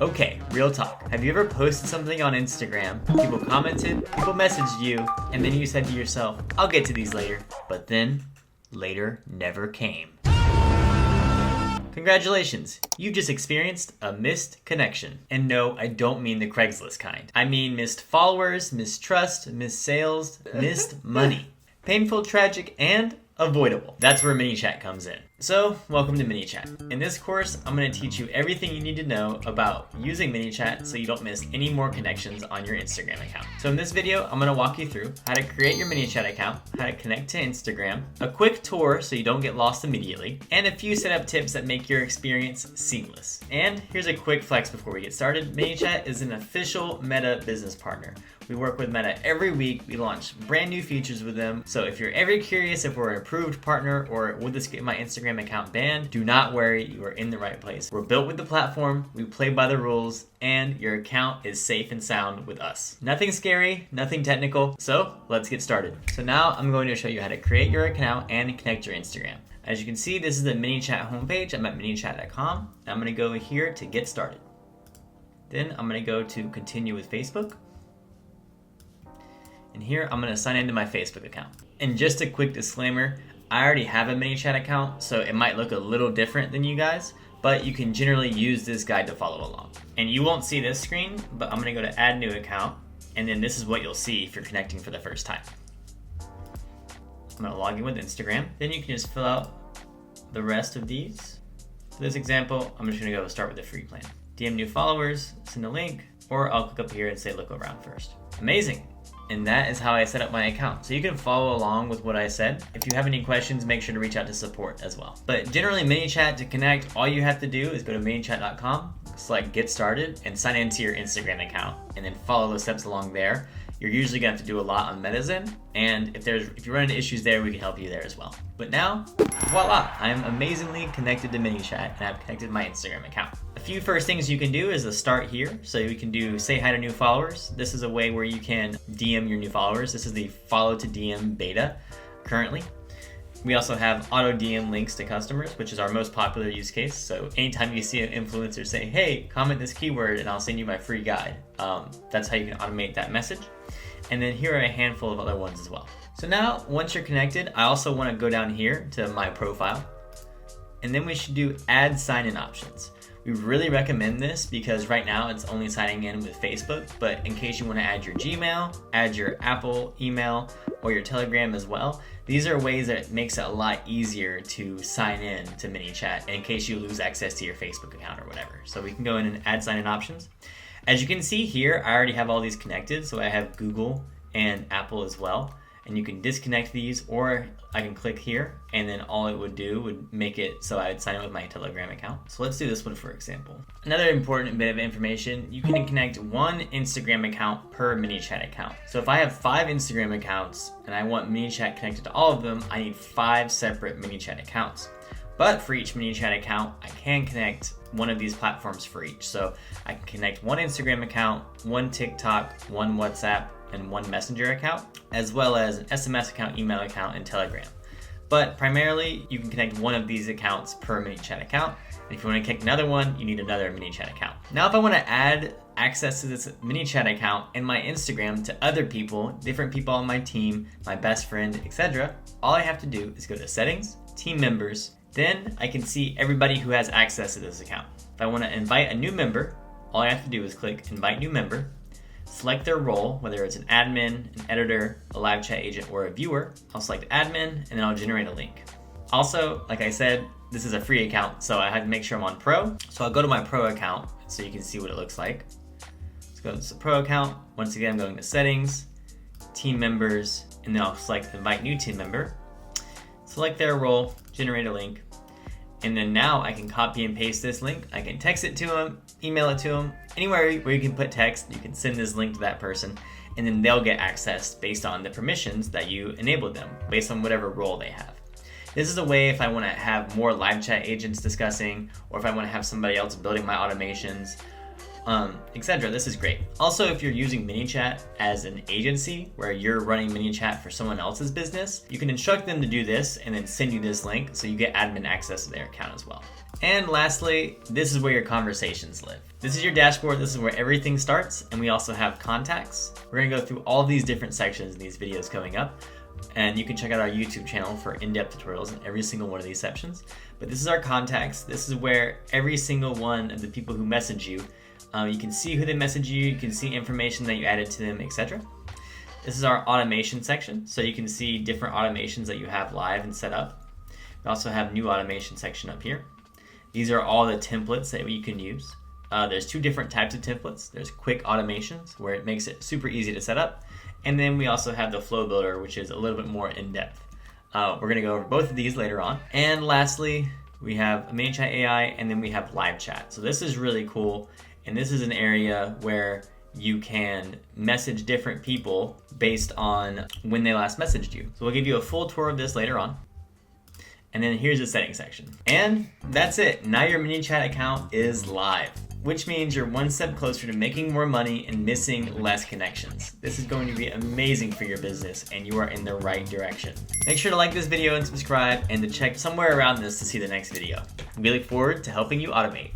Okay, real talk. Have you ever posted something on Instagram, people commented, people messaged you, and then you said to yourself, I'll get to these later, but then later never came? Congratulations, you've just experienced a missed connection. And no, I don't mean the Craigslist kind. I mean missed followers, missed trust, missed sales, missed money. Painful, tragic, and avoidable. That's where Manychat comes in. So, welcome to Manychat. In this course, I'm going to teach you everything you need to know about using Manychat so you don't miss any more connections on your Instagram account. So in this video, I'm going to walk you through how to create your Manychat account, how to connect to Instagram, a quick tour so you don't get lost immediately, and a few setup tips that make your experience seamless. And here's a quick flex before we get started. Manychat is an official Meta business partner. We work with Meta every week. We launch brand new features with them. So if you're ever curious if we're an approved partner or would this get my Instagram account banned, do not worry, you are in the right place. We're built with the platform, we play by the rules, and your account is safe and sound with us. Nothing scary, nothing technical, so let's get started. So now I'm going to show you how to create your account and connect your Instagram. As you can see, this is the Manychat homepage. I'm at manychat.com. I'm gonna go here to get started. Then I'm gonna go to continue with Facebook. And here I'm gonna sign into my Facebook account. And just a quick disclaimer, I already have a Manychat account, so it might look a little different than you guys, but you can generally use this guide to follow along. And you won't see this screen, but I'm gonna go to add new account, and then this is what you'll see if you're connecting for the first time. I'm gonna log in with Instagram. Then you can just fill out the rest of these. For this example, I'm just gonna go start with the free plan. DM new followers, send a link, or I'll click up here and say look around first. Amazing. And that is how I set up my account. So you can follow along with what I said. If you have any questions, make sure to reach out to support as well. But generally, Manychat, to connect, all you have to do is go to manychat.com, select get started, and sign into your Instagram account, and then follow the steps along there. You're usually gonna have to do a lot on Meta's end, and if you run into issues there, we can help you there as well. But now, voila, I am amazingly connected to Manychat, and I've connected my Instagram account. A few first things you can do is to start here. So we can do say hi to new followers. This is a way where you can DM your new followers. This is the follow to DM beta currently. We also have auto DM links to customers, which is our most popular use case. So anytime you see an influencer say, hey, comment this keyword and I'll send you my free guide. That's how you can automate that message. And then here are a handful of other ones as well. So now, once you're connected, I also want to go down here to my profile. And then we should do add sign-in options. We really recommend this because right now it's only signing in with Facebook, but in case you want to add your Gmail, add your Apple email, or your Telegram as well, these are ways that it makes it a lot easier to sign in to Manychat in case you lose access to your Facebook account or whatever. So we can go in and add sign-in options. As you can see here, I already have all these connected, so I have Google and Apple as well. And you can disconnect these, or I can click here, and then all it would do would make it so I'd sign in with my Telegram account. So let's do this one for example. Another important bit of information, you can connect one Instagram account per Manychat account. So if I have 5 Instagram accounts and I want Manychat connected to all of them, I need 5 separate Manychat accounts. But for each Manychat account, I can connect one of these platforms for each. So I can connect one Instagram account, one TikTok, one WhatsApp, and one Messenger account, as well as an SMS account, email account, and Telegram. But primarily, you can connect one of these accounts per Manychat account. And if you want to connect another one, you need another Manychat account. Now, if I want to add access to this Manychat account and my Instagram to other people, different people on my team, my best friend, etc., all I have to do is go to Settings, Team Members. Then I can see everybody who has access to this account. If I want to invite a new member, all I have to do is click Invite New Member, select their role, whether it's an admin, an editor, a live chat agent, or a viewer. I'll select admin, and then I'll generate a link. Also, like I said, this is a free account, so I had to make sure I'm on Pro. So I'll go to my Pro account so you can see what it looks like. Let's go to the Pro account. Once again, I'm going to Settings, Team Members, and then I'll select Invite New Team Member. Select their role, generate a link, and then now I can copy and paste this link. I can text it to them, email it to them, anywhere where you can put text, you can send this link to that person, and then they'll get access based on the permissions that you enabled them, based on whatever role they have. This is a way if I want to have more live chat agents discussing, or if I want to have somebody else building my automations, etc. This is great. Also, if you're using Manychat as an agency where you're running Manychat for someone else's business, you can instruct them to do this and then send you this link so you get admin access to their account as well. And lastly, this is where your conversations live. This is your dashboard. This is where everything starts. And we also have contacts. We're gonna go through all these different sections in these videos coming up. And you can check out our YouTube channel for in-depth tutorials in every single one of these sections. But this is our contacts. This is where every single one of the people who message you, you can see who they message you can see information that you added to them, etc. This is our automation section, so you can see different automations that you have live and set up. We also have new automation section up here. These are all the templates that you can use. There's two different types of templates. There's quick automations, where it makes it super easy to set up. And then we also have the flow builder, which is a little bit more in-depth. We're gonna go over both of these later on. And lastly, we have Manychat AI, and then we have live chat. So this is really cool. And this is an area where you can message different people based on when they last messaged you. So we'll give you a full tour of this later on. And then here's the settings section. And that's it. Now your Manychat account is live, which means you're one step closer to making more money and missing less connections. This is going to be amazing for your business, and you are in the right direction. Make sure to like this video and subscribe, and to check somewhere around this to see the next video. We look forward to helping you automate.